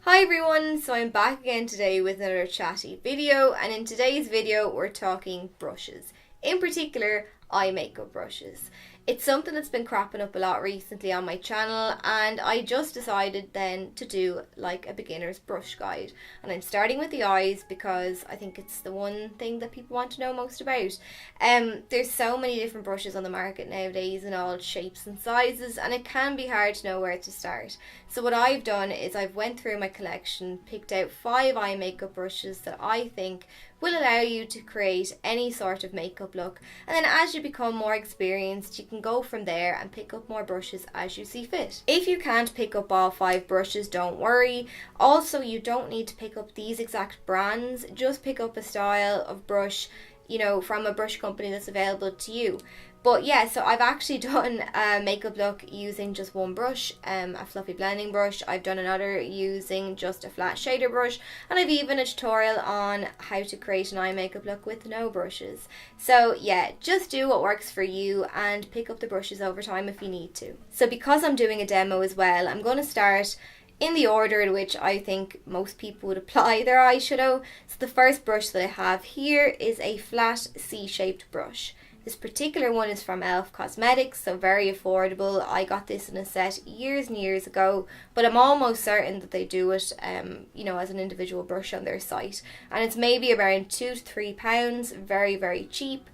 Hi everyone, so I'm back again today with another chatty video, and in today's video we're talking brushes. In particular, eye makeup brushes. It's something that's been cropping up a lot recently on my channel, and I just decided then to do like a beginner's brush guide. And I'm starting with the eyes because I think it's the one thing that people want to know most about. There's so many different brushes on the market nowadays in all shapes and sizes, and it can be hard to know where to start. So what I've done is I've went through my collection, picked out 5 eye makeup brushes that I think will allow you to create any sort of makeup look, and then as you become more experienced you can go from there and pick up more brushes as you see fit. If you can't pick up all 5 brushes, don't worry. Also, you don't need to pick up these exact brands, just pick up a style of brush, you know, from a brush company that's available to you. But yeah, so I've actually done a makeup look using just one brush, a fluffy blending brush. I've done another using just a flat shader brush, and I've even a tutorial on how to create an eye makeup look with no brushes. So yeah, just do what works for you and pick up the brushes over time if you need to. So because I'm doing a demo as well, I'm going to start in the order in which I think most people would apply their eyeshadow. So the first brush that I have here is a flat C-shaped brush. This particular one is from e.l.f. Cosmetics, so very affordable. I got this in a set years and years ago, but I'm almost certain that they do it, as an individual brush on their site. And it's maybe around £2 to £3, very, very cheap.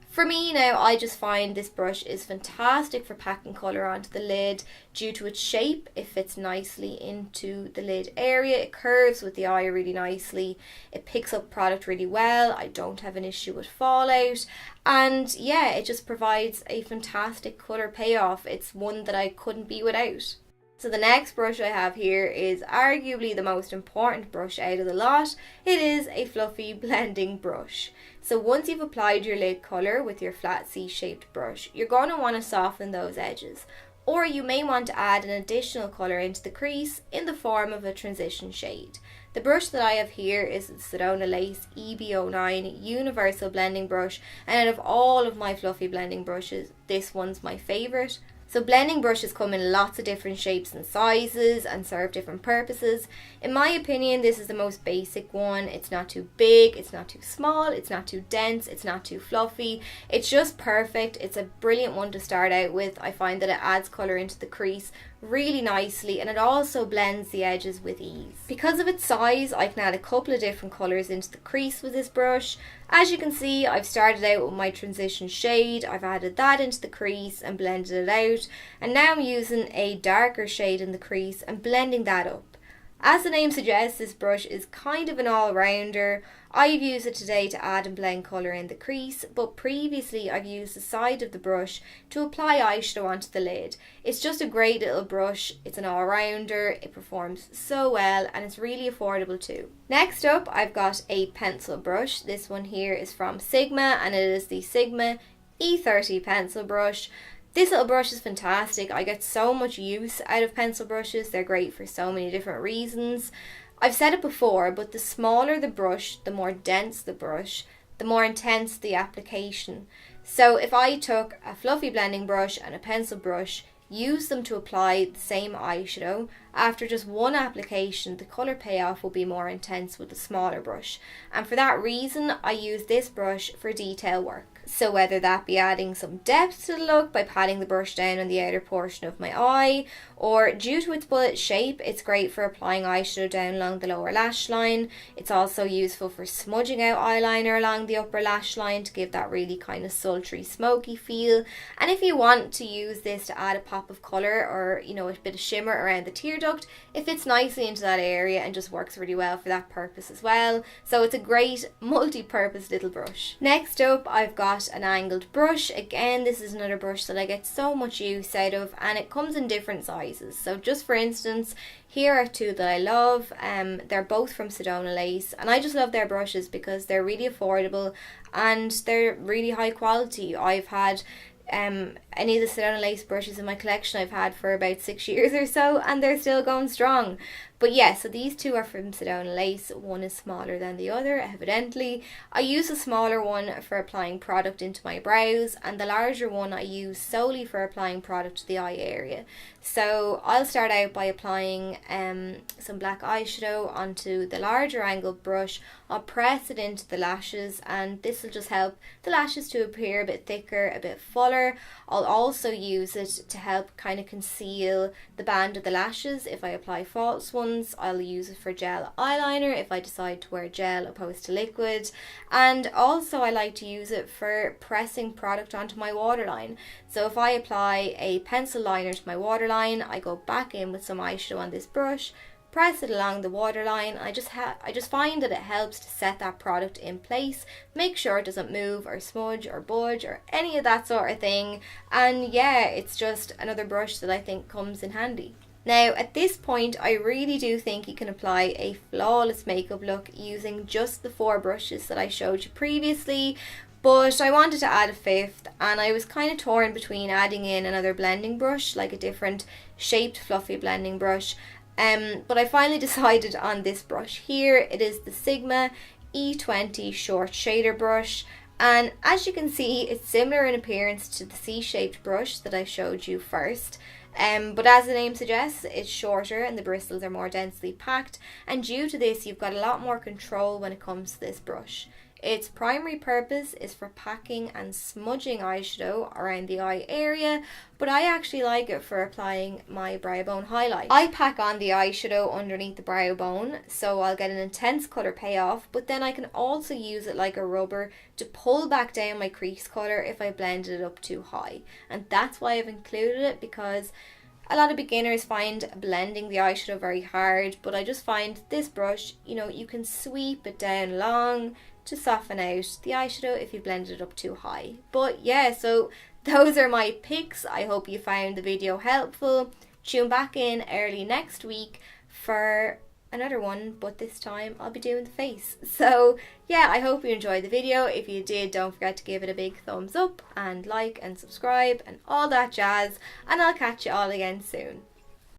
For me now, I just find this brush is fantastic for packing colour onto the lid due to its shape. It fits nicely into the lid area, it curves with the eye really nicely, it picks up product really well, I don't have an issue with fallout, and yeah, it just provides a fantastic colour payoff. It's one that I couldn't be without. So the next brush I have here is arguably the most important brush out of the lot. It is a fluffy blending brush. So once you've applied your lid colour with your flat C-shaped brush, you're going to want to soften those edges. Or you may want to add an additional colour into the crease in the form of a transition shade. The brush that I have here is the Sedona Lace EB09 Universal Blending Brush, and out of all of my fluffy blending brushes, this one's my favourite. So blending brushes come in lots of different shapes and sizes and serve different purposes. In my opinion, this is the most basic one. It's not too big, it's not too small, it's not too dense, it's not too fluffy. It's just perfect. It's a brilliant one to start out with. I find that it adds colour into the crease really nicely, and it also blends the edges with ease. Because of its size, I can add a couple of different colours into the crease with this brush. As you can see, I've started out with my transition shade, I've added that into the crease and blended it out, and now I'm using a darker shade in the crease and blending that up. As the name suggests, this brush is kind of an all-rounder. I've used it today to add and blend colour in the crease, but previously I've used the side of the brush to apply eyeshadow onto the lid. It's just a great little brush, it's an all-rounder, it performs so well, and it's really affordable too. Next up, I've got a pencil brush. This one here is from Sigma, and it is the Sigma E30 pencil brush. This little brush is fantastic. I get so much use out of pencil brushes. They're great for so many different reasons. I've said it before, but the smaller the brush, the more dense the brush, the more intense the application. So if I took a fluffy blending brush and a pencil brush, use them to apply the same eyeshadow, after just one application, the colour payoff will be more intense with the smaller brush. And for that reason, I use this brush for detail work. So whether that be adding some depth to the look by patting the brush down on the outer portion of my eye, or due to its bullet shape, it's great for applying eyeshadow down along the lower lash line. It's also useful for smudging out eyeliner along the upper lash line to give that really kind of sultry, smoky feel. And if you want to use this to add a pop of colour or, a bit of shimmer around the tear duct, it fits nicely into that area and just works really well for that purpose as well. So it's a great multi-purpose little brush. Next up, I've got an angled brush. Again, this is another brush that I get so much use out of, and it comes in different sizes. So just for instance, here are 2 that I love. They're both from Sedona Lace, and I just love their brushes because they're really affordable and they're really high quality. I've had any of the Sedona Lace brushes in my collection I've had for about 6 years or so, and they're still going strong. But yeah, so these two are from Sedona Lace. One is smaller than the other, evidently. I use the smaller one for applying product into my brows, and the larger one I use solely for applying product to the eye area. So I'll start out by applying some black eyeshadow onto the larger angled brush. I'll press it into the lashes, and this will just help the lashes to appear a bit thicker, a bit fuller. I'll also use it to help kind of conceal the band of the lashes if I apply false ones. I'll use it for gel eyeliner if I decide to wear gel opposed to liquid. And also I like to use it for pressing product onto my waterline. So if I apply a pencil liner to my waterline, I go back in with some eyeshadow on this brush, press it along the waterline. I just find that it helps to set that product in place, make sure it doesn't move or smudge or budge or any of that sort of thing. And yeah, it's just another brush that I think comes in handy. Now at this point I really do think you can apply a flawless makeup look using just the 4 brushes that I showed you previously. But I wanted to add a 5th, and I was kind of torn between adding in another blending brush, like a different shaped fluffy blending brush. But I finally decided on this brush here. It is the Sigma E20 short shader brush, and as you can see it's similar in appearance to the C-shaped brush that I showed you first. But as the name suggests, it's shorter and the bristles are more densely packed, and due to this you've got a lot more control when it comes to this brush. Its primary purpose is for packing and smudging eyeshadow around the eye area, but I actually like it for applying my brow bone highlight. I pack on the eyeshadow underneath the brow bone, so I'll get an intense colour payoff, but then I can also use it like a rubber to pull back down my crease colour if I blended it up too high. And that's why I've included it, because a lot of beginners find blending the eyeshadow very hard, but I just find this brush, you can sweep it down long to soften out the eyeshadow if you blended it up too high. But yeah, so those are my picks. I hope you found the video helpful. Tune back in early next week for another one, but this time I'll be doing the face. So yeah, I hope you enjoyed the video. If you did, don't forget to give it a big thumbs up and like and subscribe and all that jazz, and I'll catch you all again soon.